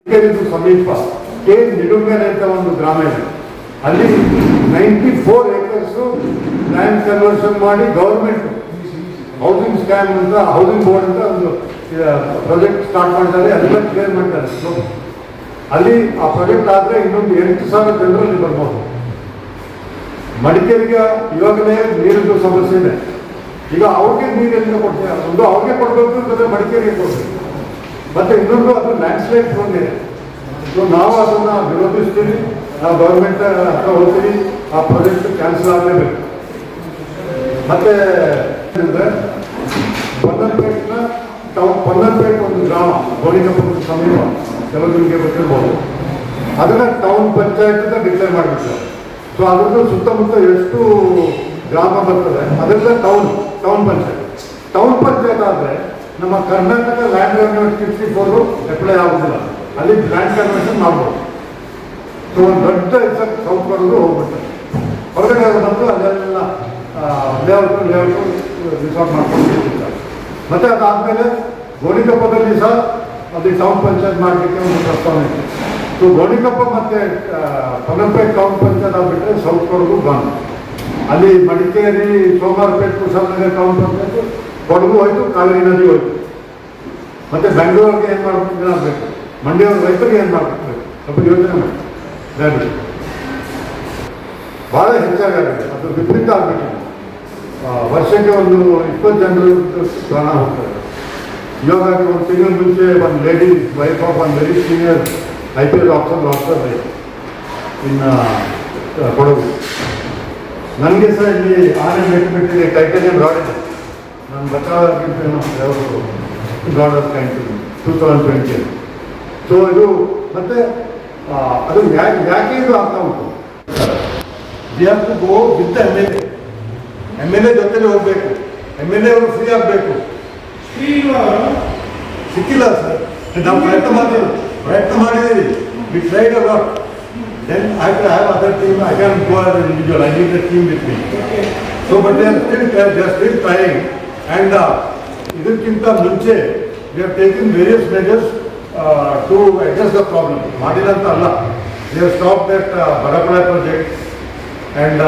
ಸಮೀಪ ಕೆ ನಿಡುಂಗರೆ ಅಂತ ಒಂದು ಗ್ರಾಮ ಇದೆ. ಅಲ್ಲಿ 94 acres ಲ್ಯಾಂಡ್ ಕನ್ವರ್ಷನ್ ಮಾಡಿ ಗವರ್ಮೆಂಟ್ ಹೌಸಿಂಗ್ ಸ್ಕ್ಯಾಮ್ ಅಂತ ಹೌಸಿಂಗ್ ಬೋರ್ಡ್ ಅಂತ ಒಂದು ಪ್ರಾಜೆಕ್ಟ್ ಸ್ಟಾರ್ಟ್ ಮಾಡ್ತಾರೆ. ಅದನ್ನ ಕ್ಲಿಯರ್ ಮಾಡ್ತಾರೆ. ಅಲ್ಲಿ ಆ ಪ್ರಾಜೆಕ್ಟ್ ಆದರೆ ಇನ್ನೊಂದು 8,000 ಜನರು ಅಲ್ಲಿ ಬರ್ಬೋದು. ಮಡಿಕೇರಿಗೆ ಇವಾಗಲೇ ನೀರಿನ ಸಮಸ್ಯೆ ಇದೆ. ಈಗ ಅವ್ರಿಗೆ ನೀರೆಲ್ಲ ಕೊಡ್ತೀವಿ, ಒಂದು ಅವ್ರಿಗೆ ಕೊಡಬೇಕು ಅಂತಂದರೆ ಮಡಿಕೇರಿಗೆ ಕೊಡ್ತೀವಿ. ಮತ್ತು ಇನ್ನೊಂದು ಅದು ಲ್ಯಾಂಡ್ಸ್ಲೈಡ್ ಬಂದಿದೆ. ಸೊ ನಾವು ಅದನ್ನು ವಿರೋಧಿಸ್ತೀವಿ. ನಾವು ಗೌರ್ಮೆಂಟ್ ಹತ್ರ ಹೋಗ್ತೀವಿ, ಆ ಪ್ರಾಜೆಕ್ಟ್ ಕ್ಯಾನ್ಸಲ್ ಆಗಲೇಬೇಕು. ಮತ್ತು ಪೊನ್ನಂಪೇಟ್ನ ಪೊನ್ನಂಪೇಟ್ ಒಂದು ಗ್ರಾಮ ಗೋಣಿಕೊಪ್ಪದ ಸಮೀಪ ಕೆಲವರಿಗೆ ಗೊತ್ತಿರ್ಬೋದು. ಅದನ್ನು ಟೌನ್ ಪಂಚಾಯತ್ ಅಂತ ಡಿಕ್ಲೇರ್ ಮಾಡಿಬಿಟ್ಟು, ಸೊ ಅದರದ್ದು ಸುತ್ತಮುತ್ತ ಎಷ್ಟು ಗ್ರಾಮ ಬರ್ತದೆ ಅದೆಲ್ಲ ಟೌನ್ ಪಂಚಾಯತ್ ಆದರೆ ನಮ್ಮ ಕರ್ನಾಟಕ ಲ್ಯಾಂಡ್ ರೆವೆನ್ಯೂ 64 ಅಪ್ಲೈ ಆಗೋದಿಲ್ಲ. ಅಲ್ಲಿ ಲ್ಯಾಂಡ್ ಕನ್ವರ್ಷನ್ ಮಾಡ್ಬೋದು. ಸೊ ಒಂದು ದೊಡ್ಡ ಇಫೆಕ್ಟ್ ಸೌತ್ ಕಡೆದು ಹೋಗ್ಬಿಡ್ತಾರೆ. ಹೊರಗಡೆ ಬಂದು ಅಲ್ಲೆಲ್ಲ ಲೇಔಟು ರಿಸಾರ್ಟ್ ಮಾಡ್ಕೊಂಡು ಇರ್ತಾರೆ. ಮತ್ತು ಅದಾದಮೇಲೆ ಗೋಣಿಕೊಪ್ಪದಲ್ಲಿ ಸಹ ಅದು ಟೌನ್ ಪಂಚಾಯತ್ ಮಾಡಲಿಕ್ಕೆ ಒಂದು ಪ್ರಸ್ತಾವನೆ ಇದೆ. ಸೊ ಗೋಣಿಕೊಪ್ಪ ಮತ್ತು ಪೊನ್ನಂಪೇಟ್ ಟೌನ್ ಪಂಚಾಯತ್ ಆಗಿಬಿಟ್ರೆ ಸೌತ್ ಕಡೆಗೂ ಬಂದು ಅಲ್ಲಿ ಮಡಿಕೇರಿ ಸೋಮವಾರಪೇಟೆ ಕುಶಾಲನಗರ ಟೌನ್ ಪಂಚಾಯತ್ ಕೊಡಗು ಹೋಯ್ತು, ಕಾವೇರಿ ನದಿ ಹೋಯ್ತು. ಮತ್ತು ಬೆಂಗಳೂರಿಗೆ ಏನು ಮಾಡಬೇಕು ಆಗಬೇಕು, ಮಂಡ್ಯವ್ರ ರೈತರಿಗೆ ಏನು ಮಾಡಬೇಕು ಸ್ವಲ್ಪ ಯೋಚನೆ ಮಾಡಿ. ದಯವಿಟ್ಟು ಭಾಳ ಹೆಚ್ಚಾಗುತ್ತೆ. ಅದು ವಿಪರೀತ ಆಗಬೇಕು. ವರ್ಷಕ್ಕೆ ಒಂದು 20 ಜನರು ಪ್ರಾಣ ಹೋಗ್ತಾರೆ. ಇವಾಗ ಒಂದು ತಿಂಗಳ ಮುಂಚೆ ಒಂದು ಲೇಡಿ ವೈಫ್ ಆಫ್ ಒಂದು ವೆರಿ ಸೀನಿಯರ್ IPS ಆಫೀಸರ್ ಇನ್ನು ಕೊಡಗು. ನನಗೆ ಸಹ ಇಲ್ಲಿ ಆನೆ ಬಿಟ್ಟಿದೆ, ಟೈಟಾನಿಯಂ ರಾಡ್ ಇದೆ. ನಾನು ಬಚಾವಾಗಿದ್ದೇನೋ ಯಾವುದು ರಾಡ್ ಆಫ್ ಕೈಂಡ್ 2020. ಸೊ ಇದು ಮತ್ತೆ ಅದು ಯಾಕೆ ಇದು ಆಗ್ತಾ ಉಂಟು? We have to go with MLA ಜೊತೆಲಿ ಹೋಗ್ಬೇಕು. MLA ಅವರು ಫ್ರೀ ಆಗಬೇಕು. ಸಿಕ್ಕಿಲ್ಲ ಸರ್. ನಾವು ಪ್ರಯತ್ನ ಮಾಡಿದ್ದೀವಿ. We tried a lot. Then I have other team. I can't go as an individual. I need a team with me. So, but they are still trying. And ಇದಕ್ಕಿಂತ ಮುಂಚೆ we have taken various measures to address the problem. ಮಾಡಿಲ್ಲ ಅಂತ ಅಲ್ಲ. They have stopped that Barapara project and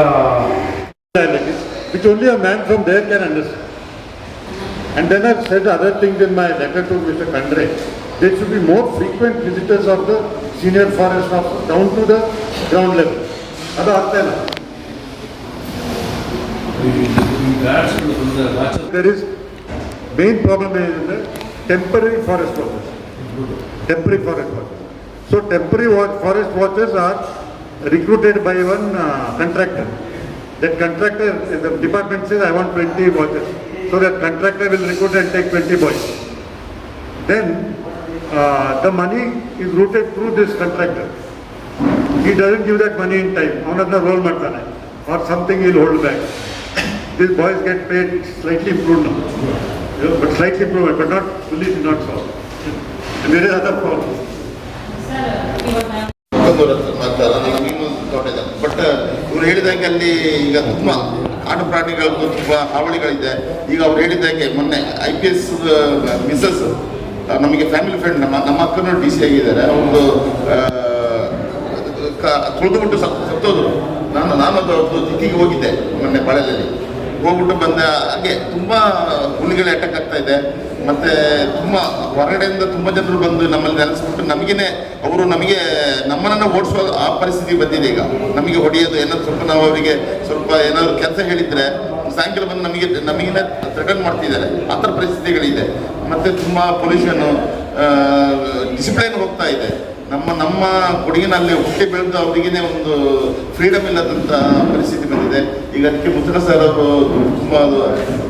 which only a man from there can understand. And then I said other things in my letter to Mr. Kandre. There should be more frequent visitors of the senior forest officers down to the ground level. ಅದು ಆಗ್ತಾ ಇಲ್ಲ. There is main problem is the temporary forest watchers. So temporary forest watchers are recruited by one contractor. That contractor, the department says I want 20 watchers. So that contractor will recruit and take 20 boys. Then the money is routed through this contractor. He doesn't give that money in time. Another roll ಮಾಡ್ತಾನೆ or something he'll hold back. These boys get paid slightly improved now. But slightly improved, but not fully, not so. There is other problem. But ಇವ್ರು ಹೇಳಿದಂಗೆ ಅಲ್ಲಿ ಈಗ ತುಂಬ ಕಾಡು ಪ್ರಾಣಿಗಳದ್ದು ತುಂಬ ಹಾವಳಿಗಳಿದೆ. ಈಗ ಅವ್ರು ಹೇಳಿದಂಗೆ ಮೊನ್ನೆ IPS ಮಿಸಸ್ ನಮಗೆ ಫ್ಯಾಮಿಲಿ ಫ್ರೆಂಡ್ ನಮ್ಮ ಅಕ್ಕನೂ DC ಆಗಿದ್ದಾರೆ. ಅವ್ರದ್ದು ತುಳಿದುಬಿಟ್ಟು ಸತ್ತೋದ್ರು. ನಾನು ಅದು ದಿಕ್ಕಿಗೆ ಹೋಗಿದ್ದೆ ಮೊನ್ನೆ ಬಾಳೆಯಲ್ಲಿ ಹೋಗ್ಬಿಟ್ಟು ಬಂದ. ಹಾಗೆ ತುಂಬ ಹುಲಿಗಳ ಅಟ್ಯಾಕ್ ಆಗ್ತಾ ಇದೆ. ಮತ್ತು ತುಂಬ ಹೊರಗಡೆಯಿಂದ ತುಂಬ ಜನರು ಬಂದು ನಮ್ಮಲ್ಲಿ ನೆಲೆಸ್ಬಿಟ್ಟು ನಮಗೆ ನಮ್ಮನ್ನು ಓಡಿಸುವ ಆ ಪರಿಸ್ಥಿತಿ ಬಂದಿದೆ. ಈಗ ನಮಗೆ ಹೊಡೆಯೋದು ಏನಾದ್ರು ಸ್ವಲ್ಪ ನಾವು ಅವರಿಗೆ ಸ್ವಲ್ಪ ಏನಾದ್ರು ಕೆಲಸ ಹೇಳಿದರೆ ಸಾಯಂಕಾಲ ಬಂದು ನಮಗಿನ ಥ್ರೆಟನ್ ಮಾಡ್ತಿದ್ದಾರೆ. ಆ ಥರ ಪರಿಸ್ಥಿತಿಗಳಿದೆ. ಮತ್ತು ತುಂಬ ಪೊಲ್ಯೂಷನ್ನು, ಡಿಸಿಪ್ಲೈನ್ ಹೋಗ್ತಾ ಇದೆ. ನಮ್ಮ ಕೊಡಗಿನಲ್ಲಿ ಹುಟ್ಟಿ ಬೆಳೆದು ಅವರಿಗೇ ಒಂದು ಫ್ರೀಡಮ್ ಇಲ್ಲದಂಥ ಪರಿಸ್ಥಿತಿ ಬಂದಿದೆ. ಈಗ ಅದಕ್ಕೆ ಮುತ್ತನ ಸರ್ ಅವರು ತುಂಬ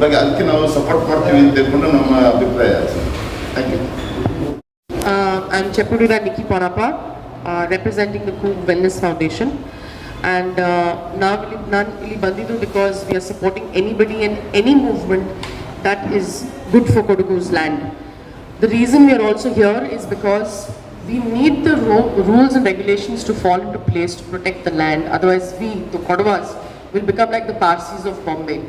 ಬಗ್ಗೆ ಅದಕ್ಕೆ ನಾವು ಸಪೋರ್ಟ್ ಮಾಡ್ತೀವಿ ಅಂತ ಹೇಳ್ಕೊಂಡು ನಮ್ಮ ಅಭಿಪ್ರಾಯ. Thank you. I'm Chepudura Nikki Parappa, representing the Coop Wellness Foundation. And ನಾನು ಇಲ್ಲಿ ಬಂದಿದ್ದು because we are supporting anybody and any movement that is good for Kodagu's land. The reason we are also here is because we need the rules and regulations to fall into place to protect the land. Otherwise we, the Kodavas, will become like the Parsis of Bombay.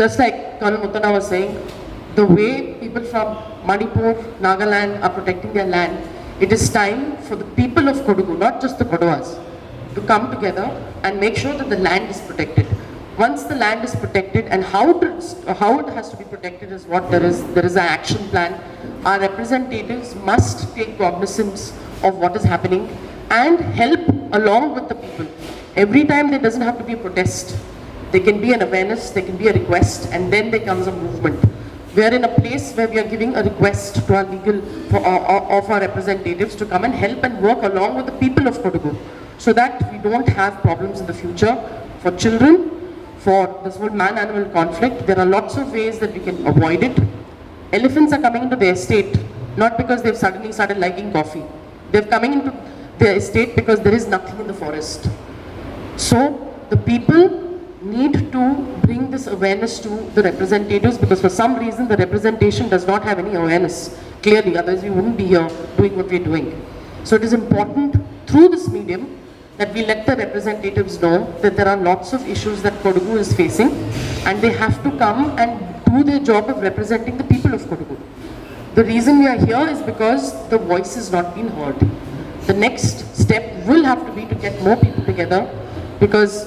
Just like Colonel Muttana was saying, the way people from Manipur, Nagaland are protecting their land It is time for the people of Kodagu, not just the Kodavas, to come together and make sure that the land is protected. Once the land is protected, and how it has to be protected is what there is an action plan. Our representatives must take cognizance of what is happening and help along with the people. Every time there doesn't have to be a protest. There can be an awareness, there can be a request, and then there comes a movement. We are in a place where we are giving a request to our of our representatives to come and help and work along with the people of Kodagu, so that we don't have problems in the future for children, for this whole man-animal conflict. There are lots of ways that we can avoid it. Elephants are coming into the estate, not because they've suddenly started liking coffee. They're coming into the estate because there is nothing in the forest. So the people need to bring this awareness to the representatives, because for some reason the representation does not have any awareness, clearly, otherwise we wouldn't be here doing what we're doing. So it is important through this medium that we let the representatives know that there are lots of issues that Kodagu is facing, and they have to come and do their job of representing the people of Kodagu. The reason we are here is because the voice has not been heard. The next step will have to be to get more people together, because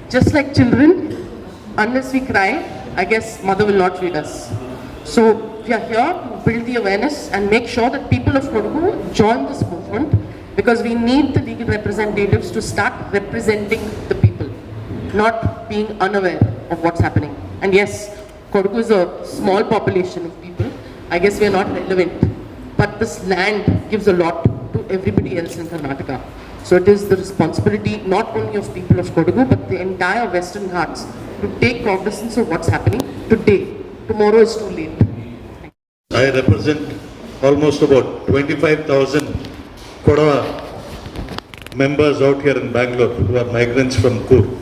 just like children, unless we cry, I guess mother will not feed us. So we are here to build the awareness and make sure that people of Kodagu join this movement, because we need the legal representatives to start representing the people, not being unaware of what's happening. And yes, Kodagu is a small population of people. I guess we are not relevant, but this land gives a lot to everybody else in Karnataka. So it is the responsibility not only of people of Kodagu, but the entire Western Ghats to take cognizance of what's happening today. Tomorrow is too late. I represent almost about 25,000 Kodava members out here in Bangalore who are migrants from Coorg.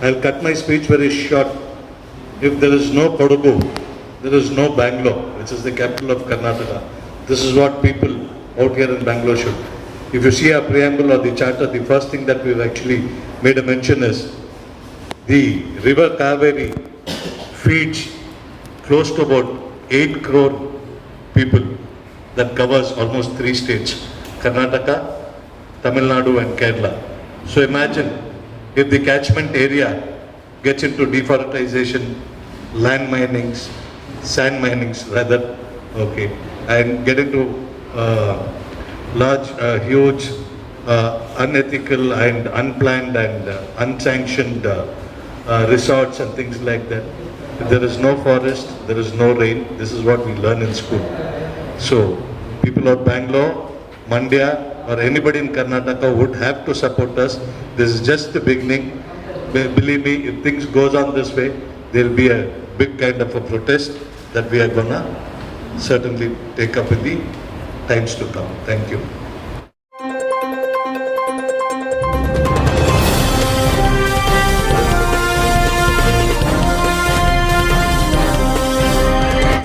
I'll cut my speech very short. If there is no Kodagu, there is no Bangalore, which is the capital of Karnataka. This is what people out here in Bangalore should. If you see our preamble or the charter, the first thing that we've actually made a mention is the river Kaveri feeds close to about 8 crore people. That covers almost 3 states, Karnataka, Tamil Nadu and Kerala. So imagine if the catchment area gets into deforestation, land minings, sand minings rather, okay, and get into large, huge, unethical and unplanned and unsanctioned resorts and things like that. If there is no forest, there is no rain. This is what we learn in school. So people of Bangalore, Mandya or anybody in Karnataka would have to support us. This is just the beginning. Believe me, if things goes on this way, there will be a big kind of a protest that we are gonna certainly take up in the times to come. Thank you.